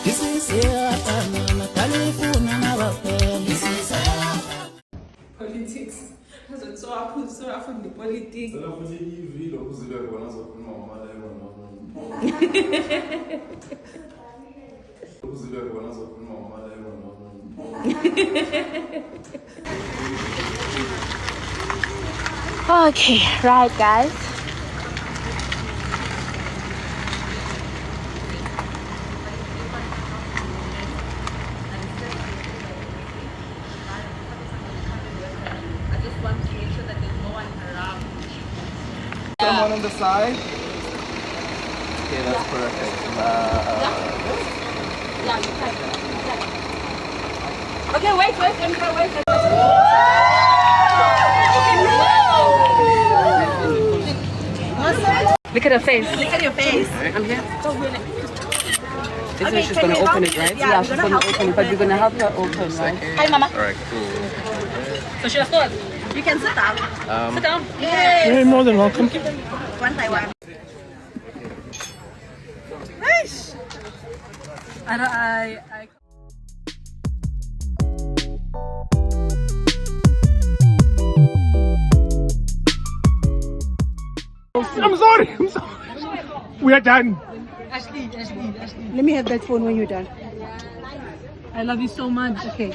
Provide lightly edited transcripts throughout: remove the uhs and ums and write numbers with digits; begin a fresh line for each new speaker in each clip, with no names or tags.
This is politics. So I put the politics.
Okay, right guys.
Someone on the side. Okay, that's perfect.
Okay, wait. Look at her face.
Look at your face.
I'm here.
Okay,
She's gonna open it, right?
Yeah,
She's gonna open it, but we're gonna help her open, right?
Hi, Mama.
Alright, cool.
So she has not.
You can sit down.
Sit down.
Yes.
You're more than welcome.
One by one. Nice.
I
I'm sorry. We are done.
Ashley. Let me have that phone when you're done.
I love you so much.
Okay.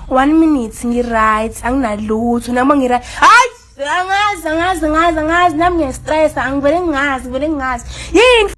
One minute ngi-right anginalutho noma ngi-right hayi angazi nami ngiyastressa angivele ngingazi yini